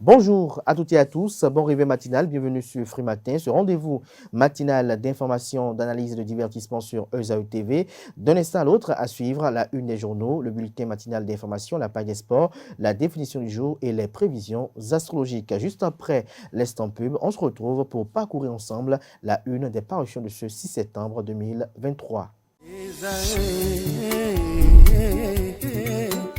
Bonjour à toutes et à tous, bon réveil matinal, bienvenue sur Free Matin, ce rendez-vous matinal d'information, d'analyse et de divertissement sur ESAE TV. D'un instant à l'autre, à suivre la une des journaux, le bulletin matinal d'information, la page des sports, la définition du jour et les prévisions astrologiques. Juste après l'instant pub, on se retrouve pour parcourir ensemble la une des parutions de ce 6 septembre 2023.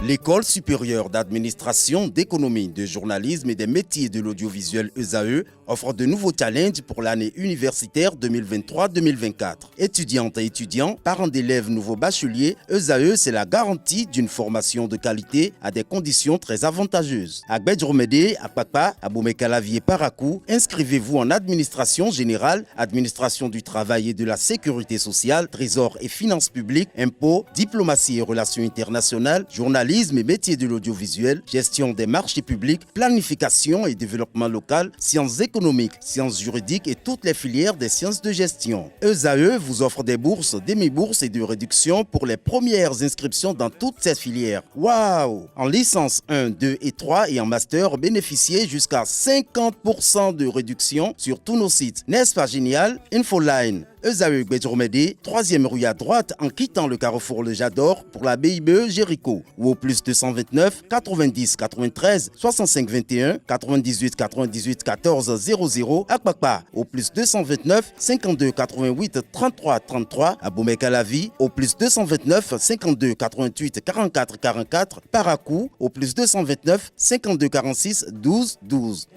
L'École supérieure d'administration, d'économie, de journalisme et des métiers de l'audiovisuel ESAE offre de nouveaux challenges pour l'année universitaire 2023-2024. Étudiantes et étudiants, parents d'élèves nouveaux bacheliers, ESAE, c'est la garantie d'une formation de qualité à des conditions très avantageuses. À Gbedjromede, à Papa, à Boumekalavi et Parakou, inscrivez-vous en administration générale, administration du travail et de la sécurité sociale, trésor et finances publiques, impôts, diplomatie et relations internationales, journalisme et métiers de l'audiovisuel, gestion des marchés publics, planification et développement local, sciences économiques, sciences juridiques et toutes les filières des sciences de gestion. ESAE vous offre des bourses, demi-bourses et de réductions pour les premières inscriptions dans toutes ces filières. Waouh! En licence 1, 2 et 3 et en master, bénéficiez jusqu'à 50% de réduction sur tous nos sites. N'est-ce pas génial? Infoline. ESAE Gbedjromede, 3e rue à droite en quittant le carrefour Le Jador pour la BIBE Jéricho ou au plus 229 90 93 65 21 98 98 14 00 à Kpakpa au plus 229 52 88 33 33 à Boumekalavi au plus 229 52 88 44 44 Parakou au plus 229 52 46 12 12.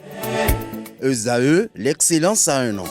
ESAE, l'excellence à un an.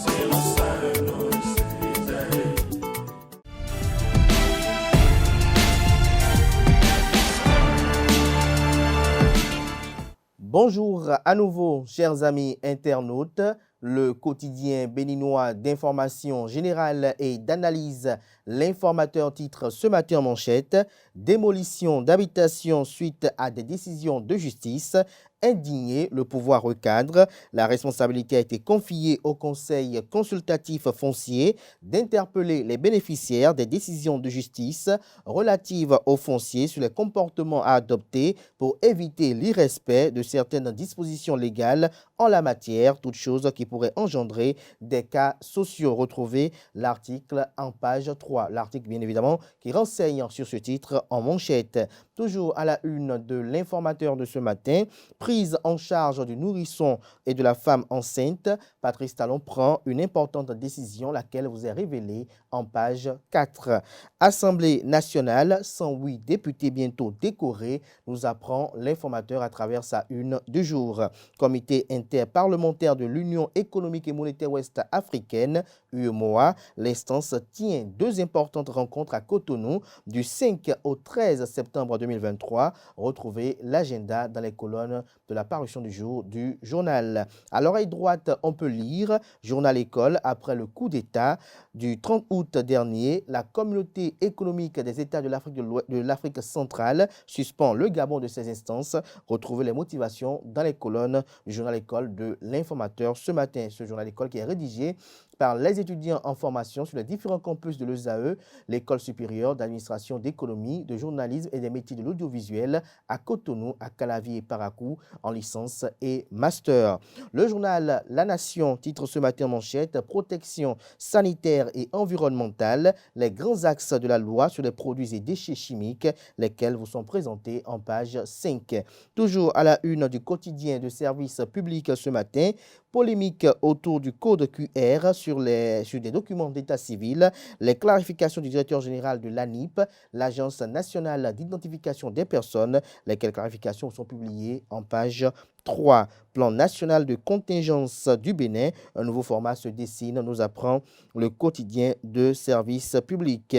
Bonjour à nouveau, chers amis internautes. Le quotidien béninois d'information générale et d'analyse, l'informateur titre ce matin en manchette « Démolition d'habitations suite à des décisions de justice ». Indigné, le pouvoir recadre. La responsabilité a été confiée au Conseil consultatif foncier d'interpeller les bénéficiaires des décisions de justice relatives au foncier sur les comportements à adopter pour éviter l'irrespect de certaines dispositions légales en la matière, toute chose qui pourrait engendrer des cas sociaux. Retrouvez l'article en page 3. L'article, bien évidemment, qui renseigne sur ce titre en manchette. Toujours à la une de l'informateur de ce matin, prise en charge du nourrisson et de la femme enceinte, Patrice Talon prend une importante décision, laquelle vous est révélée en page 4. Assemblée nationale, 108 députés bientôt décorés, nous apprend l'informateur à travers sa une du jour. Comité interparlementaire de l'Union économique et monétaire ouest-africaine, UEMOA, l'instance tient deux importantes rencontres à Cotonou du 5 au 13 septembre 2023. Retrouvez l'agenda dans les colonnes de la parution du jour du journal. À l'oreille droite, on peut lire Journal École. Après le coup d'État du 30 août dernier, la communauté économique des États de l'Afrique centrale suspend le Gabon de ses instances. Retrouvez les motivations dans les colonnes du journal École de l'informateur ce matin. Ce journal École qui est rédigé par les étudiants en formation sur les différents campus de l'ESAE, l'École supérieure d'administration d'économie, de journalisme et des métiers de l'audiovisuel à Cotonou, à Calavi et Parakou en licence et master. Le journal La Nation titre ce matin en manchette « Protection sanitaire et environnementale, les grands axes de la loi sur les produits et déchets chimiques, lesquels vous sont présentés en page 5. » Toujours à la une du quotidien de service public ce matin, polémique autour du code QR sur des documents d'état civil, les clarifications du directeur général de l'ANIP, l'Agence nationale d'identification des personnes, lesquelles clarifications sont publiées en page 3. Plan national de contingence du Bénin, un nouveau format se dessine, nous apprend le quotidien de service public.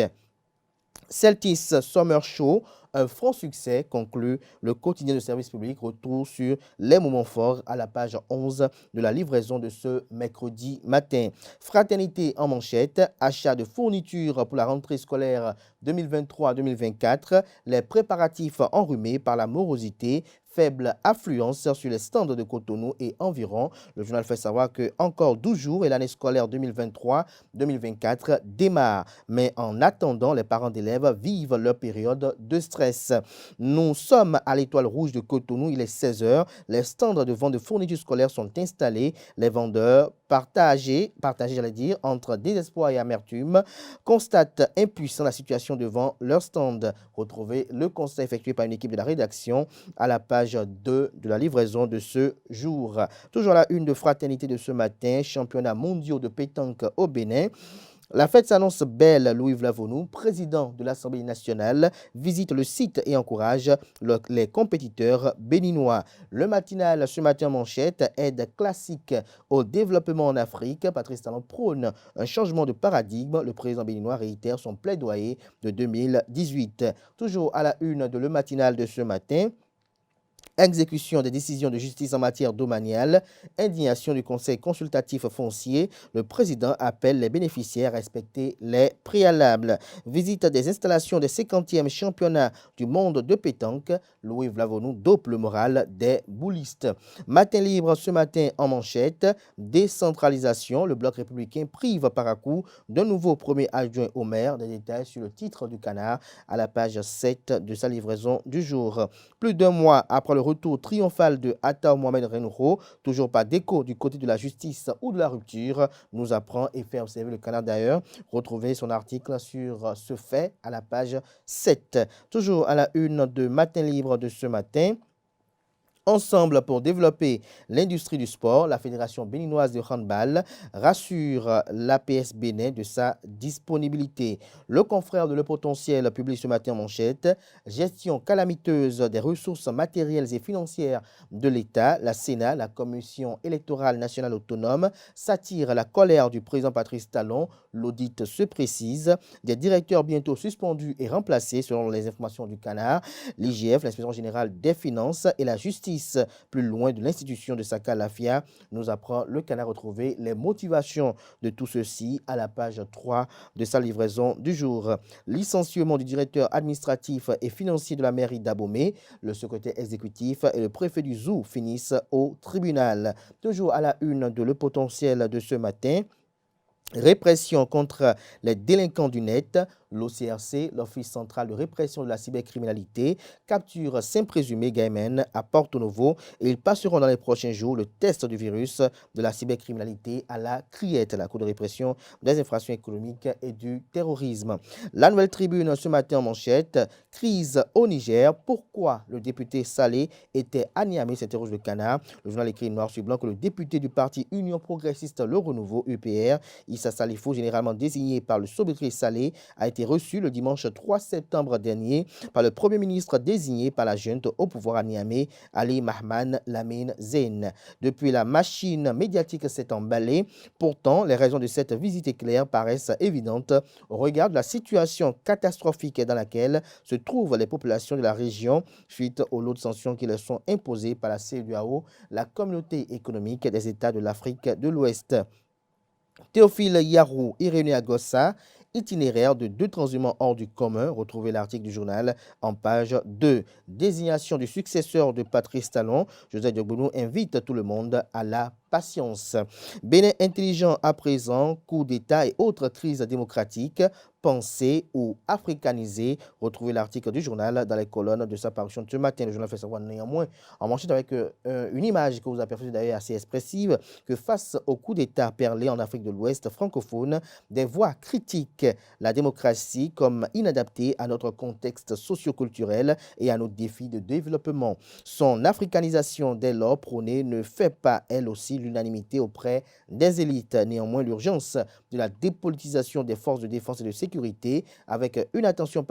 Celtis Summer Show, un franc succès, conclut le quotidien de service public. Retour sur les moments forts à la page 11 de la livraison de ce mercredi matin. Fraternité en manchette, achat de fournitures pour la rentrée scolaire 2023-2024, les préparatifs enrhumés par la morosité, faible affluence sur les stands de Cotonou et environ. Le journal fait savoir que encore 12 jours et l'année scolaire 2023-2024 démarre. Mais en attendant, les parents d'élèves vivent leur période de stress. Nous sommes à l'Étoile Rouge de Cotonou, il est 16 heures. Les stands de vente de fournitures scolaires sont installés. Les vendeurs partagés, j'allais dire, entre désespoir et amertume, constatent impuissants la situation devant leur stand. Retrouvez le constat effectué par une équipe de la rédaction à la page 2 de la livraison de ce jour. Toujours la une de Fraternité de ce matin, championnat mondial de pétanque au Bénin. La fête s'annonce belle. Louis Vlavonou, président de l'Assemblée nationale, visite le site et encourage les compétiteurs béninois. Le matinal ce matin en manchette, aide classique au développement en Afrique. Patrice Talon prône un changement de paradigme. Le président béninois réitère son plaidoyer de 2018. Toujours à la une de le matinal de ce matin. Exécution des décisions de justice en matière domaniale, indignation du Conseil consultatif foncier, le président appelle les bénéficiaires à respecter les préalables. Visite des installations des 50e championnats du monde de pétanque, Louis Vlavonou dope le moral des boulistes. Matin libre ce matin en manchette, décentralisation, le bloc républicain prive par à coup d'un nouveau premier adjoint au maire. Des détails sur le titre du Canard à la page 7 de sa livraison du jour. Plus d'un mois après le retour triomphal de Atta Mohamed Renouho, toujours pas d'écho du côté de la justice ou de la rupture, nous apprend et fait observer le Canard d'ailleurs. Retrouvez son article sur ce fait à la page 7. Toujours à la une de Matin Libre de ce matin. Ensemble pour développer l'industrie du sport, la Fédération béninoise de handball rassure l'APS Bénin de sa disponibilité. Le confrère de Le Potentiel publie ce matin en manchette « Gestion calamiteuse des ressources matérielles et financières de l'État. La Sénat, la Commission électorale nationale autonome, s'attire la colère du président Patrice Talon. L'audit se précise. Des directeurs bientôt suspendus et remplacés selon les informations du Canard. L'IGF, l'inspection générale des finances et la justice plus loin de l'institution de Saka Lafia, nous apprend le Canard. Retrouver les motivations de tout ceci à la page 3 de sa livraison du jour. Licenciement du directeur administratif et financier de la mairie d'Abomey, le secrétaire exécutif et le préfet du Zou finissent au tribunal. Toujours à la une de Le Potentiel de ce matin. Répression contre les délinquants du net. L'OCRC, l'Office central de répression de la cybercriminalité, capture 5 présumés Gaimen à Porto Novo et ils passeront dans les prochains jours le test du virus de la cybercriminalité à la CRIET, la Cour de répression des infractions économiques et du terrorisme. La Nouvelle Tribune ce matin en manchette, crise au Niger. Pourquoi le député Salé était à Niamey, s'interroge le Canard. Le journal écrit noir sur blanc que le député du parti Union progressiste Le Renouveau, UPR, Issa Salifou, généralement désigné par le Sobekri Salé, a été reçu le dimanche 3 septembre dernier par le Premier ministre désigné par la junte au pouvoir à Niamey, Ali Mahman Lamine Zeyn. Depuis, la machine médiatique s'est emballée. Pourtant, les raisons de cette visite éclair paraissent évidentes au regard de la situation catastrophique dans laquelle se trouvent les populations de la région suite aux lots de sanctions qui leur sont imposées par la CEDEAO, la communauté économique des États de l'Afrique de l'Ouest. Théophile Yarou, Irénée Agossa, itinéraire de 2 transhumants hors du commun. Retrouvez l'article du journal en page 2. Désignation du successeur de Patrice Talon. Joseph Diogbonou invite tout le monde à la patience. Bénin intelligent à présent, coup d'État et autres crises démocratiques, pensée ou africanisée. Retrouvez l'article du journal dans les colonnes de sa parution de ce matin. Le journal fait savoir néanmoins en manchette avec une image que vous apercevez d'ailleurs assez expressive que face au coup d'État perlé en Afrique de l'Ouest francophone, des voix critiquent la démocratie comme inadaptée à notre contexte socioculturel et à nos défis de développement. Son africanisation dès lors prônée ne fait pas elle aussi l'unanimité auprès des élites. Néanmoins, l'urgence de la dépolitisation des forces de défense et de sécurité avec une attention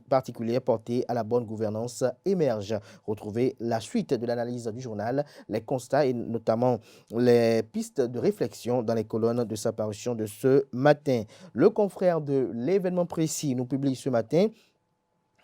particulière portée à la bonne gouvernance émerge. Retrouvez la suite de l'analyse du journal, les constats et notamment les pistes de réflexion dans les colonnes de sa parution de ce matin. Le confrère de l'événement précis nous publie ce matin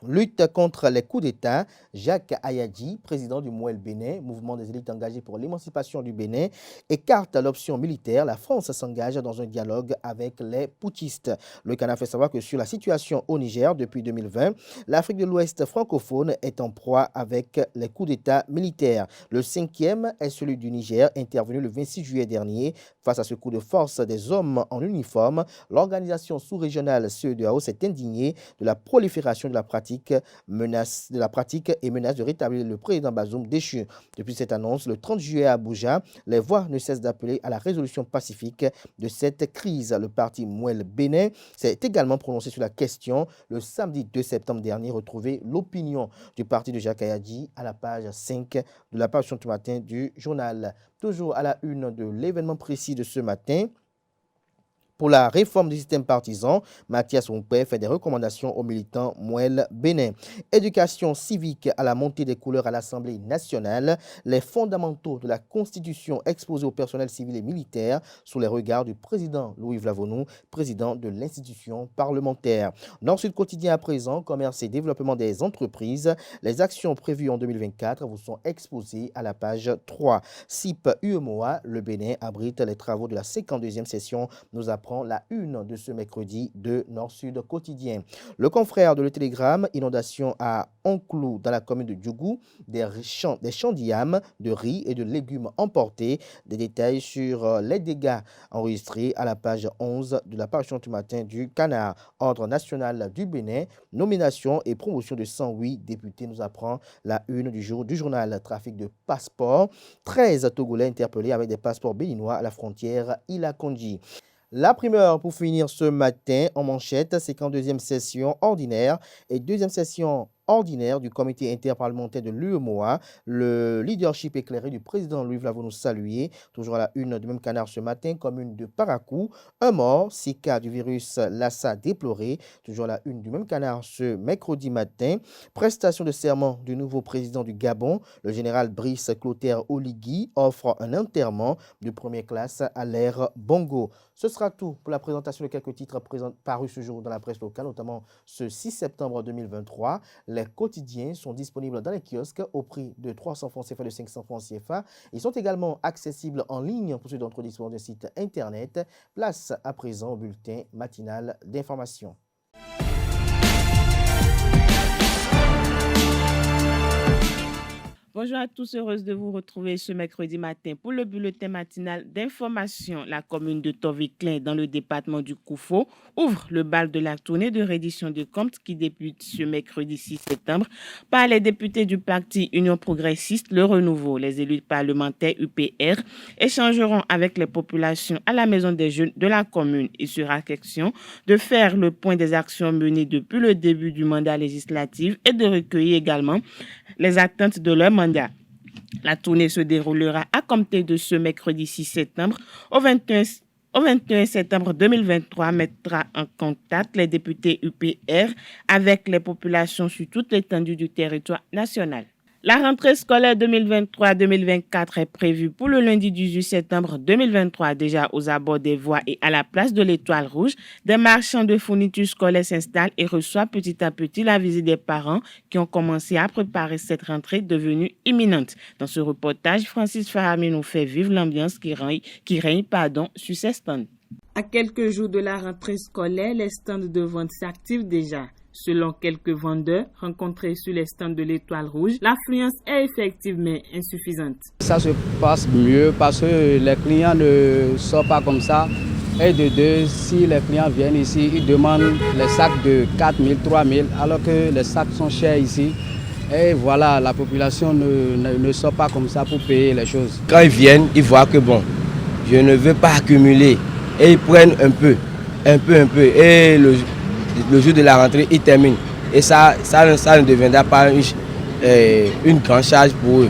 Lutte contre les coups d'État, Jacques Ayadji, président du MOEL Bénin, mouvement des élites engagées pour l'émancipation du Bénin, écarte l'option militaire. La France s'engage dans un dialogue avec les putschistes. Le Canard fait savoir que sur la situation au Niger depuis 2020, l'Afrique de l'Ouest francophone est en proie avec les coups d'État militaires. Le 5e est celui du Niger, intervenu le 26 juillet dernier. Face à ce coup de force des hommes en uniforme, l'organisation sous-régionale CEDEAO s'est indignée de la prolifération de la pratique et menace de rétablir le président Bazoum déchu. Depuis cette annonce, le 30 juillet à Abuja, les voix ne cessent d'appeler à la résolution pacifique de cette crise. Le parti MOEL Bénin s'est également prononcé sur la question le samedi 2 septembre dernier. Retrouvez l'opinion du parti de Jacques Ayadji à la page 5 de la page du matin du journal. Toujours à la une de l'événement précis de ce matin. Pour la réforme du système partisan, Mathias Ompé fait des recommandations aux militants MOEL Bénin. Éducation civique à la montée des couleurs à l'Assemblée nationale, les fondamentaux de la Constitution exposés au personnel civil et militaire sous les regards du président Louis Vlavonou, président de l'institution parlementaire. Nord-Sud quotidien à présent, commerce et développement des entreprises. Les actions prévues en 2024 vous sont exposées à la page 3. CIP UEMOA, le Bénin abrite les travaux de la 52e session. Nous apprend la une de ce mercredi de Nord-Sud quotidien. Le confrère de Le Télégramme, inondation à Onclou dans la commune de Djougou, des champs d'yam, de riz et de légumes emportés. Des détails sur les dégâts enregistrés à la page 11 de la parution du matin du Canard. Ordre national du Bénin, nomination et promotion de 108 députés, nous apprend la une du journal. Trafic de passeports, 13 Togolais interpellés avec des passeports béninois à la frontière Ila-Kondji. La primeur pour finir ce matin en manchette, c'est qu'en deuxième session ordinaire et deuxième session ordinaire du comité interparlementaire de l'UEMOA, le leadership éclairé du président Louis Vlavonou salué, toujours à la une du même Canard ce matin, commune de Parakou, un mort, 6 cas du virus Lassa déploré, toujours à la une du même Canard ce mercredi matin, prestation de serment du nouveau président du Gabon, le général Brice Clotaire Oligui offre un enterrement de première classe à l'ère Bongo. Ce sera tout pour la présentation de quelques titres parus ce jour dans la presse locale, notamment ce 6 septembre 2023. Les quotidiens sont disponibles dans les kiosques au prix de 300 francs CFA et de 500 francs CFA. Ils sont également accessibles en ligne pour ceux d'entre eux disposant d'un site internet. Place à présent au bulletin matinal d'information. Bonjour à tous, heureuse de vous retrouver ce mercredi matin pour le bulletin matinal d'information. La commune de Toviclin, dans le département du Koufo, ouvre le bal de la tournée de reddition de comptes qui débute ce mercredi 6 septembre par les députés du parti Union progressiste Le Renouveau. Les élus parlementaires UPR échangeront avec les populations à la maison des jeunes de la commune. Il sera question de faire le point des actions menées depuis le début du mandat législatif et de recueillir également les attentes de leur mandat. La tournée se déroulera à compter de ce mercredi 6 septembre au 21 septembre 2023, mettra en contact les députés UPR avec les populations sur toute l'étendue du territoire national. La rentrée scolaire 2023-2024 est prévue pour le lundi 18 septembre 2023. Déjà aux abords des voies et à la place de l'Étoile Rouge, des marchands de fournitures scolaires s'installent et reçoivent petit à petit la visite des parents qui ont commencé à préparer cette rentrée devenue imminente. Dans ce reportage, Francis Fahami nous fait vivre l'ambiance qui règne sur ces stands. À quelques jours de la rentrée scolaire, les stands de vente s'activent déjà. Selon quelques vendeurs rencontrés sur les stands de l'Étoile Rouge, l'affluence est effective mais insuffisante. Ça se passe mieux parce que les clients ne sortent pas comme ça. Et de deux, si les clients viennent ici, ils demandent les sacs de 4 000, 3 000, alors que les sacs sont chers ici. Et voilà, la population ne sort pas comme ça pour payer les choses. Quand ils viennent, ils voient que bon, je ne veux pas accumuler. Et ils prennent un peu. Et le jour de la rentrée, ils terminent. Et ça ne deviendra pas une grande charge pour eux.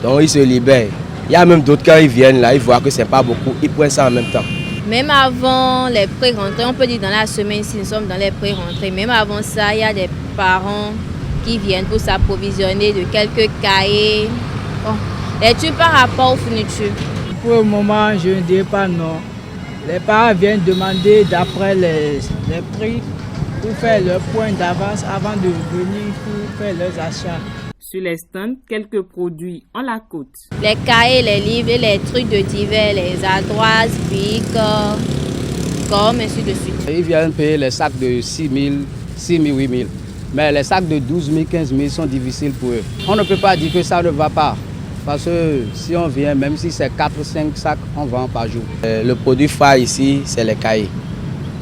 Donc ils se libèrent. Il y a même d'autres, quand ils viennent là, ils voient que ce n'est pas beaucoup, ils prennent ça en même temps. Même avant les pré-rentrées, on peut dire dans la semaine si nous sommes dans les pré-rentrées, même avant ça, il y a des parents qui viennent pour s'approvisionner de quelques cahiers. Bon, les trucs par rapport aux fournitures. Pour le moment, je ne dirais pas non. Les parents viennent demander d'après les prix pour faire leur point d'avance avant de venir pour faire leurs achats. Sur les stands, quelques produits en la côte. Les cahiers, les livres et les trucs de divers, les ardoises, pics, comme ainsi de suite. Ils viennent payer les sacs de 6 000, 8 000. Mais les sacs de 12 000, 15 000 sont difficiles pour eux. On ne peut pas dire que ça ne va pas. Parce que si on vient, même si c'est 4 ou 5 sacs, on vend par jour. Le produit phare ici, c'est les cahiers.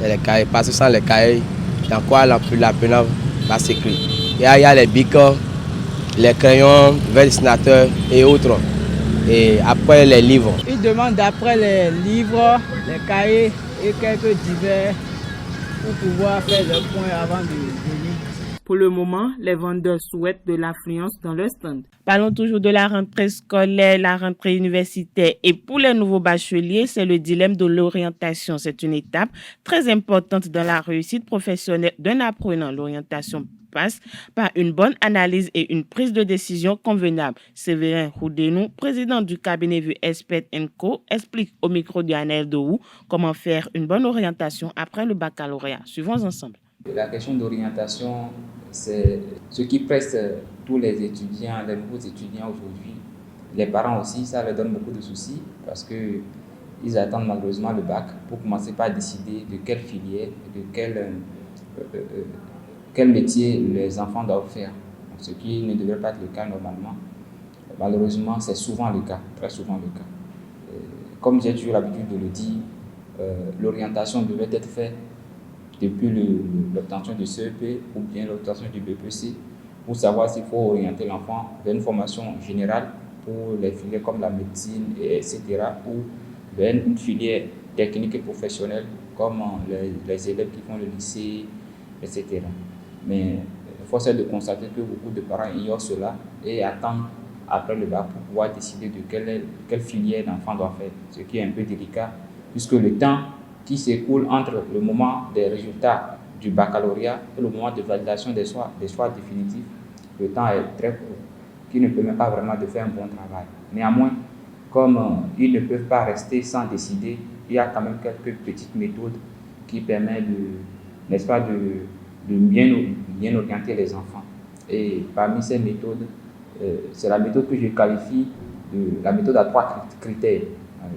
Les cahiers. Parce que sans les cahiers, dans quoi la pena va s'écrire. Il y a les bics, les crayons, verres dessinateurs et autres. Et après les livres. Ils demandent après les livres, les cahiers et quelques divers pour pouvoir faire leur point avant de venir. Pour le moment, les vendeurs souhaitent de l'affluence dans leur stand. Parlons toujours de la rentrée scolaire, la rentrée universitaire. Et pour les nouveaux bacheliers, c'est le dilemme de l'orientation. C'est une étape très importante dans la réussite professionnelle d'un apprenant. L'orientation passe par une bonne analyse et une prise de décision convenable. Séverin Roudenou, président du cabinet Vue Expert & Co, explique au micro de Anaël Dohou comment faire une bonne orientation après le baccalauréat. Suivons ensemble. La question d'orientation, c'est ce qui presse tous les étudiants, les nouveaux étudiants aujourd'hui. Les parents aussi, ça leur donne beaucoup de soucis parce qu'ils attendent malheureusement le bac pour commencer par décider de quelle filière, de quel métier les enfants doivent faire. Ce qui ne devrait pas être le cas normalement. Malheureusement, c'est souvent le cas, très souvent le cas. Comme j'ai toujours l'habitude de le dire, l'orientation devait être faite depuis l'obtention du CEP ou bien l'obtention du BPC pour savoir s'il faut orienter l'enfant vers une formation générale pour les filières comme la médecine, etc. ou vers une filière technique et professionnelle comme les élèves qui font le lycée, etc. Mais force est de constater que beaucoup de parents ignorent cela et attendent après le bac pour pouvoir décider de quelle filière l'enfant doit faire, ce qui est un peu délicat puisque le temps qui s'écoule entre le moment des résultats du baccalauréat et le moment de validation des choix définitifs, le temps est très court, qui ne permet pas vraiment de faire un bon travail. Néanmoins, comme ils ne peuvent pas rester sans décider, il y a quand même quelques petites méthodes qui permettent de bien orienter les enfants. Et parmi ces méthodes, c'est la méthode que je qualifie de la méthode à 3 critères.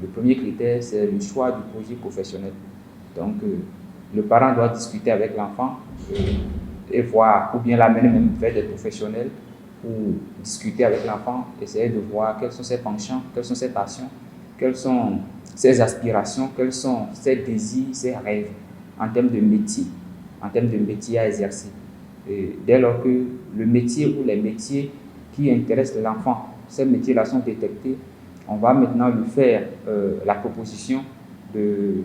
Le premier critère, c'est le choix du projet professionnel. Donc, le parent doit discuter avec l'enfant et voir, ou bien l'amener même vers des professionnels pour discuter avec l'enfant, essayer de voir quels sont ses penchants, quelles sont ses passions, quelles sont ses aspirations, quels sont ses désirs, ses rêves en termes de métier à exercer. Et dès lors que le métier ou les métiers qui intéressent l'enfant, ces métiers-là sont détectés, on va maintenant lui faire la proposition de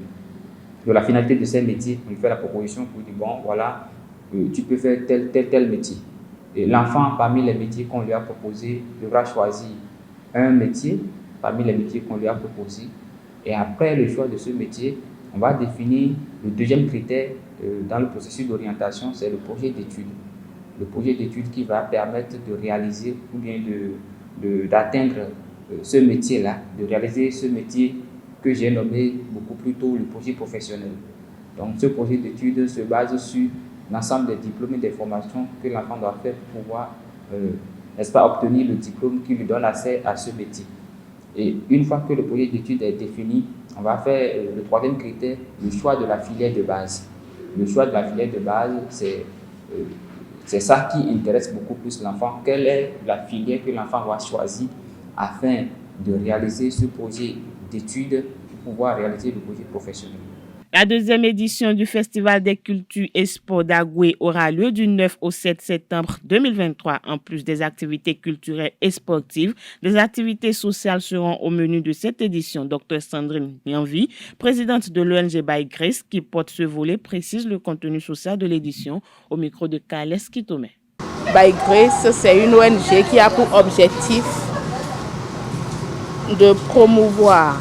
la finalité de ces métiers. On lui fait la proposition pour dire, bon, voilà, tu peux faire tel métier. Et l'enfant, parmi les métiers qu'on lui a proposés, devra choisir un métier parmi les métiers qu'on lui a proposés. Et après le choix de ce métier, on va définir le deuxième critère dans le processus d'orientation, c'est le projet d'études. Le projet d'études qui va permettre de réaliser ou bien d'atteindre ce métier-là, de réaliser ce métier que j'ai nommé beaucoup plus tôt le projet professionnel. Donc ce projet d'études se base sur l'ensemble des diplômes et des formations que l'enfant doit faire pour pouvoir obtenir le diplôme qui lui donne accès à ce métier. Et une fois que le projet d'études est défini, on va faire le troisième critère, le choix de la filière de base. Le choix de la filière de base, c'est ça qui intéresse beaucoup plus l'enfant. Quelle est la filière que l'enfant va choisir afin de réaliser ce projet d'études pour pouvoir réaliser le projet professionnel. La deuxième édition du Festival des cultures et sports d'Agoué aura lieu du 9 au 7 septembre 2023. En plus des activités culturelles et sportives, des activités sociales seront au menu de cette édition. Dr Sandrine Nianvi, présidente de l'ONG By Grace, qui porte ce volet, précise le contenu social de l'édition au micro de Kales Kitome. By Grace, c'est une ONG qui a pour objectif de promouvoir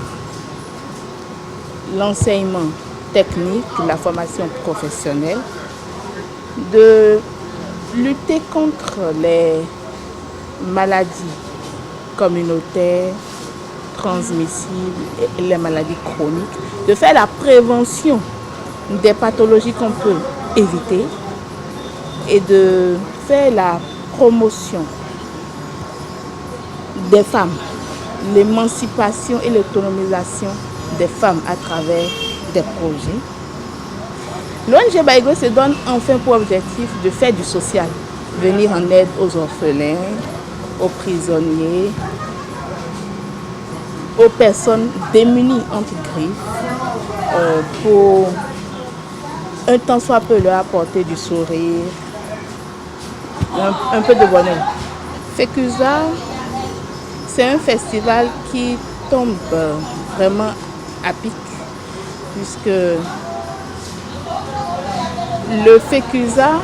l'enseignement technique, la formation professionnelle, de lutter contre les maladies communautaires, transmissibles et les maladies chroniques, de faire la prévention des pathologies qu'on peut éviter et de faire la promotion des femmes, l'émancipation et l'autonomisation des femmes à travers des projets. L'ONG Baïgo se donne enfin pour objectif de faire du social, venir en aide aux orphelins, aux prisonniers, aux personnes démunies entre griffes, pour un temps soit peu leur apporter du sourire, un peu de bonheur. FECUSA, c'est un festival qui tombe vraiment à pic, puisque le FECUSA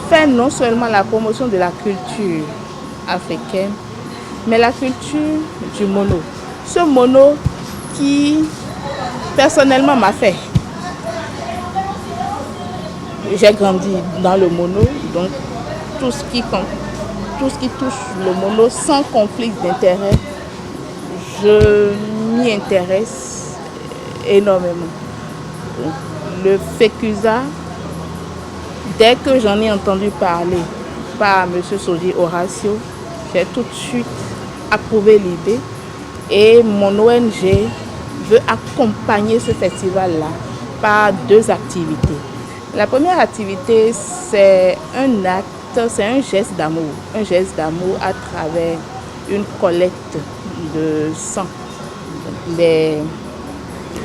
fait non seulement la promotion de la culture africaine, mais la culture du mono. Ce mono qui, personnellement, m'a fait. J'ai grandi dans le mono, donc tout ce qui touche le mono sans conflit d'intérêt, je m'y intéresse énormément. Donc, le FECUSA, dès que j'en ai entendu parler par M. Sodi Horacio, j'ai tout de suite approuvé l'idée et mon ONG veut accompagner ce festival-là par 2 activités. La première activité, c'est un acte, c'est un geste d'amour à travers une collecte de sang. Les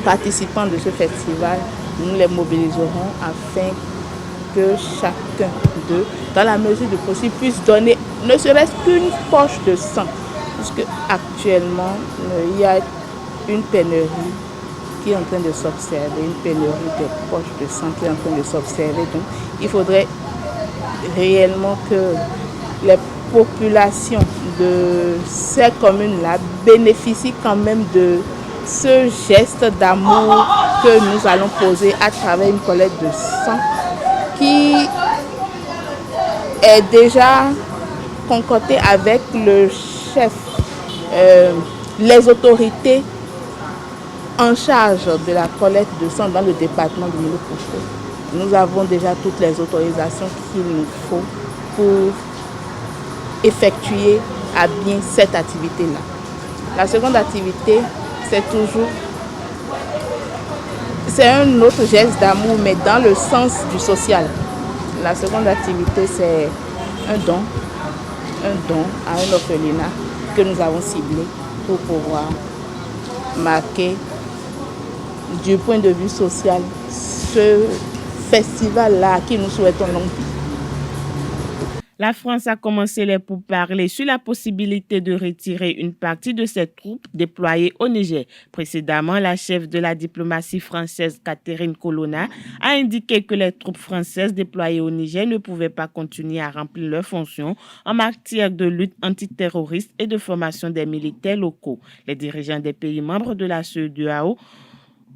participants de ce festival, nous les mobiliserons afin que chacun d'eux, dans la mesure du possible, puisse donner ne serait-ce qu'une poche de sang. Puisque actuellement, il y a une pénurie qui est en train de s'observer, une pénurie de poches de sang qui est en train de s'observer. Donc, il faudrait réellement que les populations de ces communes-là bénéficient quand même de ce geste d'amour que nous allons poser à travers une collecte de sang qui est déjà concocté avec le chef, les autorités en charge de la collecte de sang dans le département du Milo-Kouffo. Nous avons déjà toutes les autorisations qu'il nous faut pour effectuer à bien cette activité-là. La seconde activité, c'est un autre geste d'amour, mais dans le sens du social. La seconde activité, c'est un don à un orphelinat que nous avons ciblé pour pouvoir marquer du point de vue social ce festival-là à qui nous souhaitons longue vie. La France a commencé les pourparlers sur la possibilité de retirer une partie de ses troupes déployées au Niger. Précédemment, la chef de la diplomatie française, Catherine Colonna, a indiqué que les troupes françaises déployées au Niger ne pouvaient pas continuer à remplir leurs fonctions en matière de lutte antiterroriste et de formation des militaires locaux. Les dirigeants des pays membres de la CEDEAO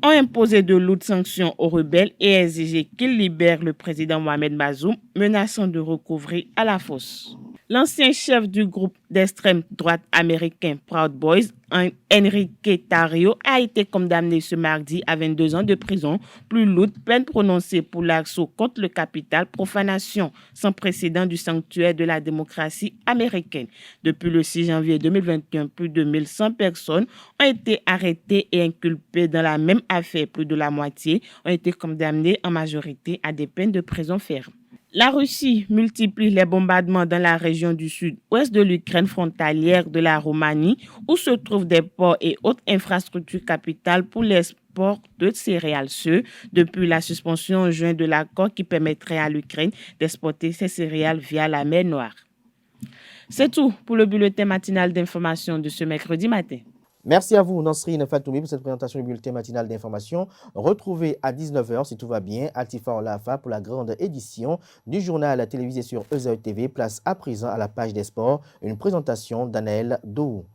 ont imposé de lourdes sanctions aux rebelles et exigé qu'ils libèrent le président Mohamed Bazoum, menaçant de recouvrer à la fosse. L'ancien chef du groupe d'extrême droite américain Proud Boys, Enrique Tarrio, a été condamné ce mardi à 22 ans de prison, plus lourde peine prononcée pour l'assaut contre le Capitole, profanation sans précédent du sanctuaire de la démocratie américaine. Depuis le 6 janvier 2021, plus de 1100 personnes ont été arrêtées et inculpées dans la même affaire. Plus de la moitié ont été condamnées en majorité à des peines de prison ferme. La Russie multiplie les bombardements dans la région du sud-ouest de l'Ukraine frontalière de la Roumanie, où se trouvent des ports et autres infrastructures capitales pour l'export de céréales. Depuis la suspension en juin de l'accord qui permettrait à l'Ukraine d'exporter ses céréales via la mer Noire. C'est tout pour le bulletin matinal d'information de ce mercredi matin. Merci à vous, Nansrine Fatoumi, pour cette présentation du bulletin matinal d'information. Retrouvez à 19h, si tout va bien, Altifa Olafa pour la grande édition du journal télévisé sur EZAE TV. Place à présent à la page des sports, une présentation d'Anaël Dou.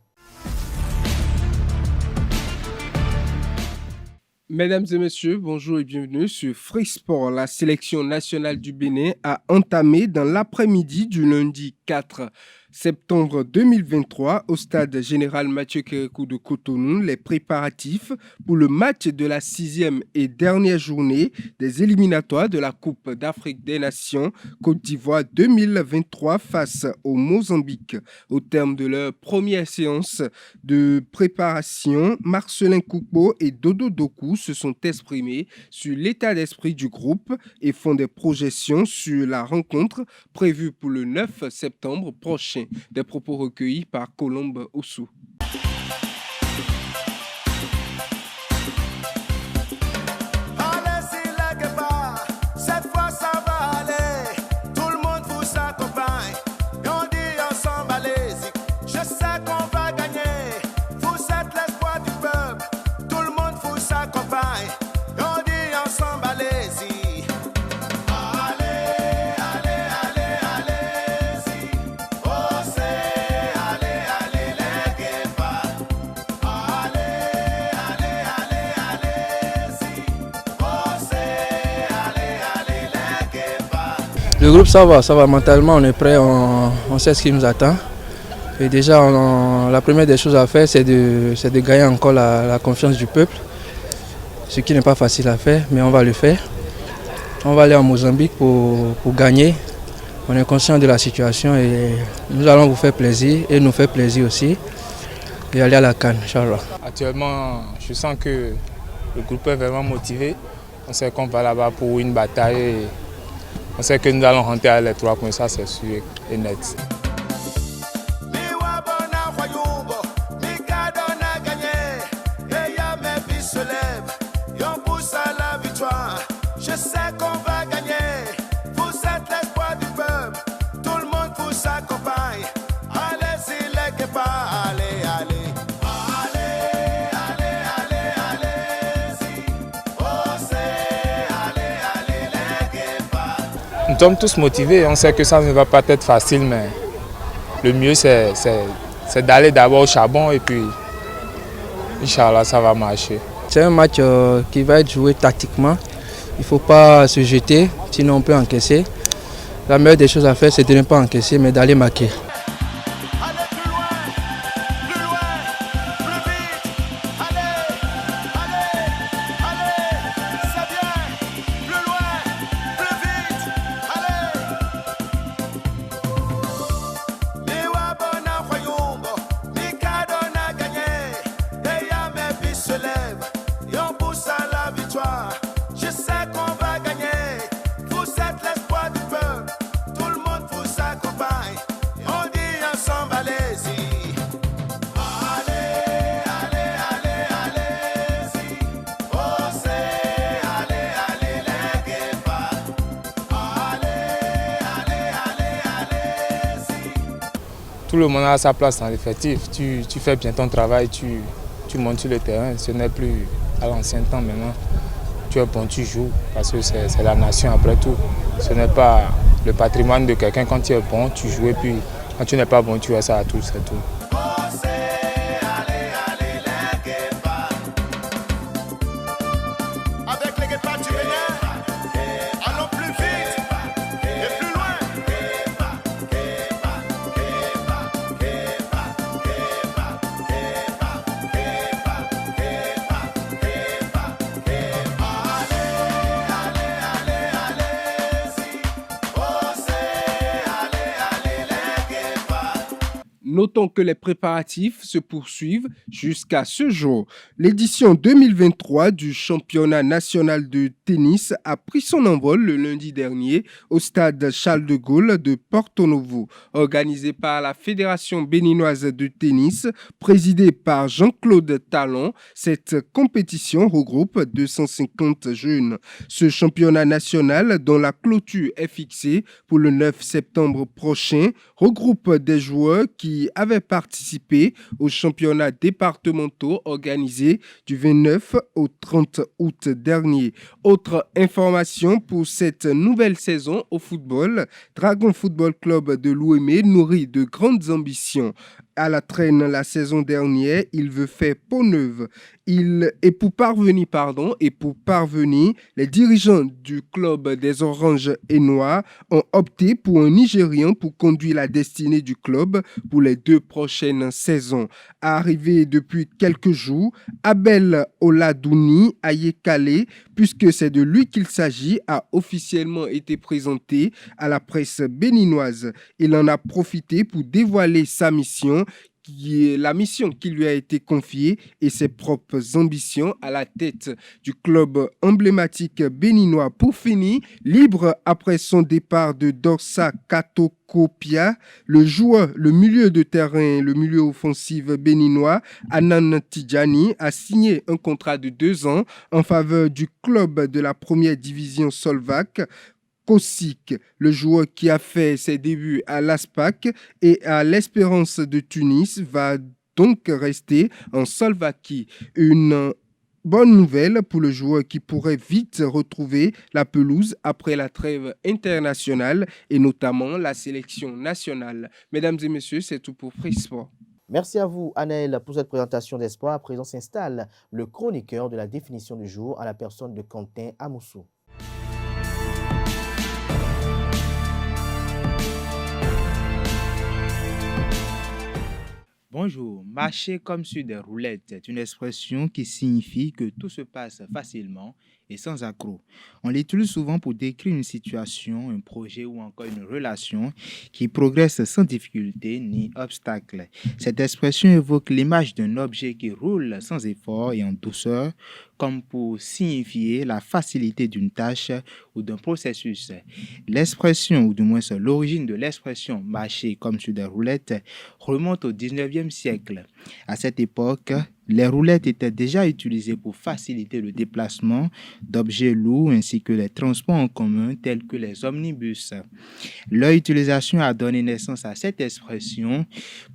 Mesdames et messieurs, bonjour et bienvenue sur Free Sport. La sélection nationale du Bénin a entamé dans l'après-midi du lundi 4 septembre 2023 au stade général Mathieu Kérékou de Cotonou, les préparatifs pour le match de la 6e et dernière journée des éliminatoires de la Coupe d'Afrique des Nations Côte d'Ivoire 2023 face au Mozambique. Au terme de leur première séance de préparation, Marcelin Coupeau et Dodo Doku se sont exprimés sur l'état d'esprit du groupe et font des projections sur la rencontre prévue pour le 9 septembre prochain. Des propos recueillis par Colombe Ossou. Le groupe, ça va mentalement, on est prêt, on sait ce qui nous attend. Et déjà, la première des choses à faire, c'est de gagner encore la confiance du peuple. Ce qui n'est pas facile à faire, mais on va le faire. On va aller en Mozambique pour gagner. On est conscient de la situation et nous allons vous faire plaisir et nous faire plaisir aussi. Et aller à la CAN, Inch'Allah. Actuellement, je sens que le groupe est vraiment motivé. On sait qu'on va là-bas pour une bataille. Et on sait que nous allons rentrer à les 3 points, ça c'est sûr et net. Nous sommes tous motivés, on sait que ça ne va pas être facile, mais le mieux c'est d'aller d'abord au charbon et puis Inch'Allah ça va marcher. C'est un match qui va être joué tactiquement, il ne faut pas se jeter, sinon on peut encaisser. La meilleure des choses à faire c'est de ne pas encaisser mais d'aller marquer. Tout le monde a sa place dans l'effectif. Tu fais bien ton travail, tu montes sur le terrain. Ce n'est plus à l'ancien temps maintenant. Tu es bon, tu joues, parce que c'est la nation après tout. Ce n'est pas le patrimoine de quelqu'un. Quand tu es bon, tu joues, et puis quand tu n'es pas bon, tu as ça à tout, c'est tout. Notons que les préparatifs se poursuivent jusqu'à ce jour. L'édition 2023 du championnat national de tennis a pris son envol le lundi dernier au stade Charles de Gaulle de Porto Novo. Organisé par la Fédération béninoise de tennis, présidée par Jean-Claude Talon, cette compétition regroupe 250 jeunes. Ce championnat national, dont la clôture est fixée pour le 9 septembre prochain, regroupe des joueurs qui avaient participé aux championnats départementaux organisés du 29 au 30 août dernier. Autre information pour cette nouvelle saison au football, Dragon Football Club de l'Ouémé nourrit de grandes ambitions. à la traîne la saison dernière, il veut faire peau neuve. Pour parvenir, les dirigeants du club des Oranges et Noirs ont opté pour un Nigérian pour conduire la destinée du club pour les 2 prochaines saisons. Arrivé depuis quelques jours, Abel Oladouni Ayekale, puisque c'est de lui qu'il s'agit, a officiellement été présenté à la presse béninoise. Il en a profité pour dévoiler sa mission, qui est la mission qui lui a été confiée et ses propres ambitions à la tête du club emblématique béninois. Pour finir, libre après son départ de Dorsa Katokopia, le milieu de terrain, le milieu offensif béninois, Anan Tidjani, a signé un contrat de 2 ans en faveur du club de la première division slovaque, Kosik. Le joueur qui a fait ses débuts à l'Aspac et à l'Espérance de Tunis va donc rester en Slovaquie. Une bonne nouvelle pour le joueur qui pourrait vite retrouver la pelouse après la trêve internationale et notamment la sélection nationale. Mesdames et messieurs, c'est tout pour Free Sport. Merci à vous, Anaël, pour cette présentation d'espoir. À présent s'installe le chroniqueur de la définition du jour à la personne de Quentin Amoussou. Bonjour, marcher comme sur des roulettes est une expression qui signifie que tout se passe facilement et sans accroc. On l'utilise souvent pour décrire une situation, un projet ou encore une relation qui progresse sans difficulté ni obstacle. Cette expression évoque l'image d'un objet qui roule sans effort et en douceur, comme pour signifier la facilité d'une tâche ou d'un processus. L'expression, ou du moins l'origine de l'expression « marcher comme sur des roulettes » remonte au 19e siècle. À cette époque, les roulettes étaient déjà utilisées pour faciliter le déplacement d'objets lourds ainsi que les transports en commun tels que les omnibus. Leur utilisation a donné naissance à cette expression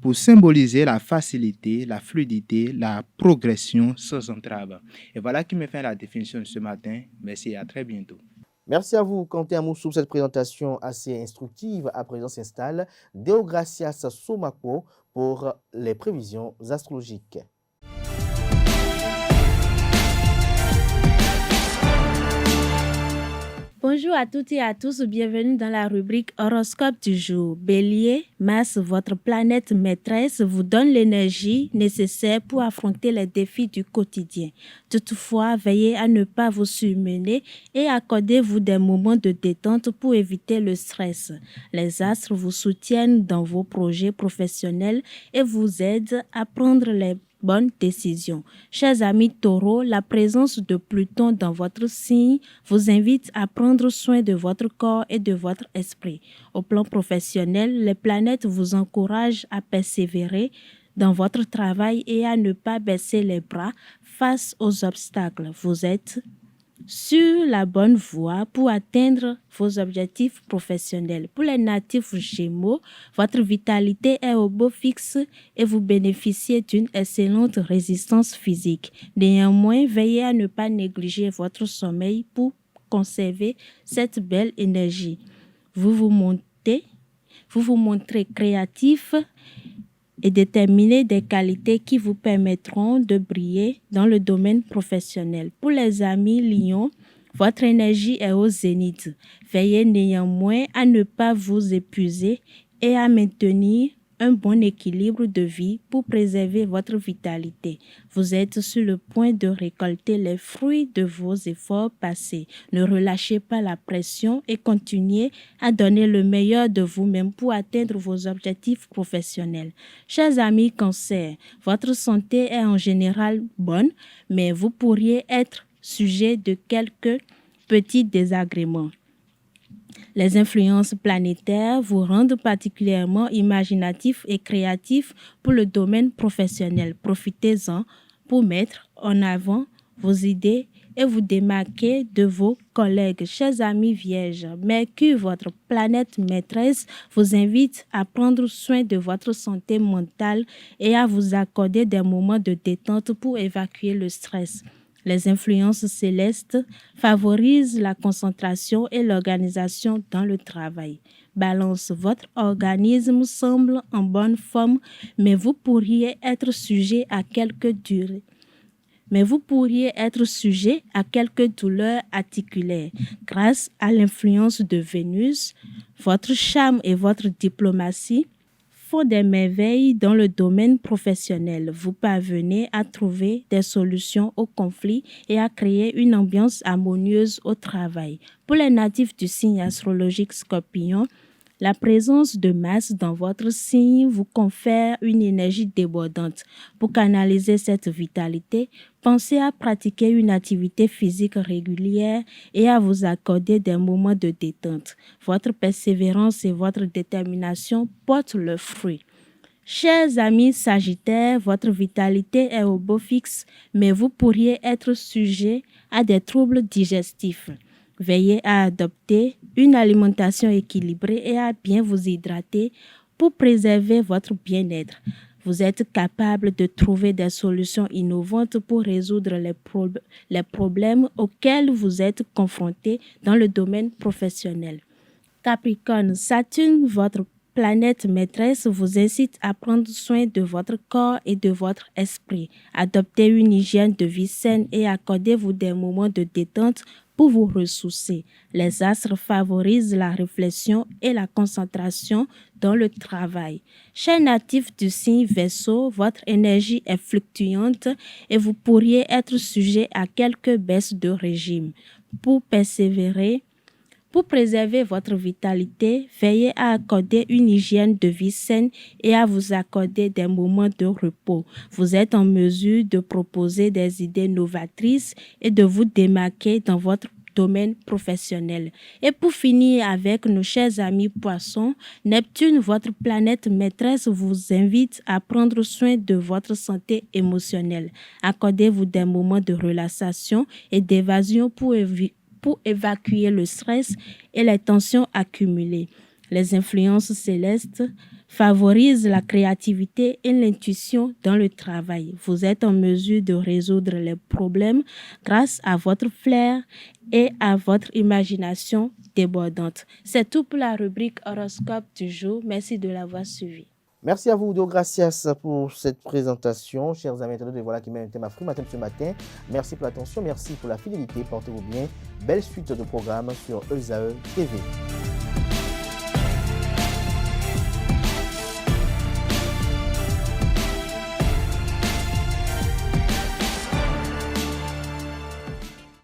pour symboliser la facilité, la fluidité, la progression sans entrave. Et voilà qui me fait la définition de ce matin. Merci et à très bientôt. Merci à vous, Quentin Amoussou, pour cette présentation assez instructive. À présent s'installe Deogracias Somako pour les prévisions astrologiques. Bonjour à toutes et à tous, bienvenue dans la rubrique horoscope du jour. Bélier, Mars, votre planète maîtresse, vous donne l'énergie nécessaire pour affronter les défis du quotidien. Toutefois, veillez à ne pas vous surmener et accordez-vous des moments de détente pour éviter le stress. Les astres vous soutiennent dans vos projets professionnels et vous aident à prendre les bonne décision. Chers amis taureaux, la présence de Pluton dans votre signe vous invite à prendre soin de votre corps et de votre esprit. Au plan professionnel, les planètes vous encouragent à persévérer dans votre travail et à ne pas baisser les bras face aux obstacles. Vous êtes sur la bonne voie pour atteindre vos objectifs professionnels. Pour les natifs Gémeaux, votre vitalité est au beau fixe et vous bénéficiez d'une excellente résistance physique. Néanmoins, veillez à ne pas négliger votre sommeil pour conserver cette belle énergie. Vous vous montrez créatif et déterminer des qualités qui vous permettront de briller dans le domaine professionnel. Pour les amis Lions, votre énergie est au zénith. Veillez néanmoins à ne pas vous épuiser et à maintenir un bon équilibre de vie pour préserver votre vitalité. Vous êtes sur le point de récolter les fruits de vos efforts passés. Ne relâchez pas la pression et continuez à donner le meilleur de vous-même pour atteindre vos objectifs professionnels. Chers amis Cancer, votre santé est en général bonne, mais vous pourriez être sujet de quelques petits désagréments. Les influences planétaires vous rendent particulièrement imaginatif et créatif pour le domaine professionnel. Profitez-en pour mettre en avant vos idées et vous démarquer de vos collègues. Chers amis Vierges, Mercure, votre planète maîtresse, vous invite à prendre soin de votre santé mentale et à vous accorder des moments de détente pour évacuer le stress. Les influences célestes favorisent la concentration et l'organisation dans le travail. Balance, votre organisme semble en bonne forme, mais vous pourriez être sujet à quelques douleurs articulaires. Grâce à l'influence de Vénus, votre charme et votre diplomatie font des merveilles dans le domaine professionnel. Vous parvenez à trouver des solutions aux conflits et à créer une ambiance harmonieuse au travail. Pour les natifs du signe astrologique Scorpion, la présence de Mars dans votre signe vous confère une énergie débordante. Pour canaliser cette vitalité, pensez à pratiquer une activité physique régulière et à vous accorder des moments de détente. Votre persévérance et votre détermination portent leurs fruits. Chers amis Sagittaires, votre vitalité est au beau fixe, mais vous pourriez être sujet à des troubles digestifs. Veillez à adopter une alimentation équilibrée et à bien vous hydrater pour préserver votre bien-être. Vous êtes capable de trouver des solutions innovantes pour résoudre les problèmes auxquels vous êtes confrontés dans le domaine professionnel. Capricorne, Saturne, votre planète maîtresse, vous incite à prendre soin de votre corps et de votre esprit. Adoptez une hygiène de vie saine et accordez-vous des moments de détente pour vous ressourcer. Les astres favorisent la réflexion et la concentration dans le travail. Chers natifs du signe Verseau, votre énergie est fluctuante et vous pourriez être sujet à quelques baisses de régime. Pour préserver votre vitalité, veillez à accorder une hygiène de vie saine et à vous accorder des moments de repos. Vous êtes en mesure de proposer des idées novatrices et de vous démarquer dans votre domaine professionnel. Et pour finir avec nos chers amis poissons, Neptune, votre planète maîtresse, vous invite à prendre soin de votre santé émotionnelle. Accordez-vous des moments de relaxation et d'évasion pour évacuer le stress et les tensions accumulées. Les influences célestes favorisent la créativité et l'intuition dans le travail. Vous êtes en mesure de résoudre les problèmes grâce à votre flair et à votre imagination débordante. C'est tout pour la rubrique horoscope du jour. Merci de l'avoir suivi. Merci à vous, Udo Gracias, pour cette présentation. Chers amis internautes, voilà qui met un thème à Free Matin ce matin. Merci pour l'attention, merci pour la fidélité. Portez-vous bien. Belle suite de programmes sur ESAE TV.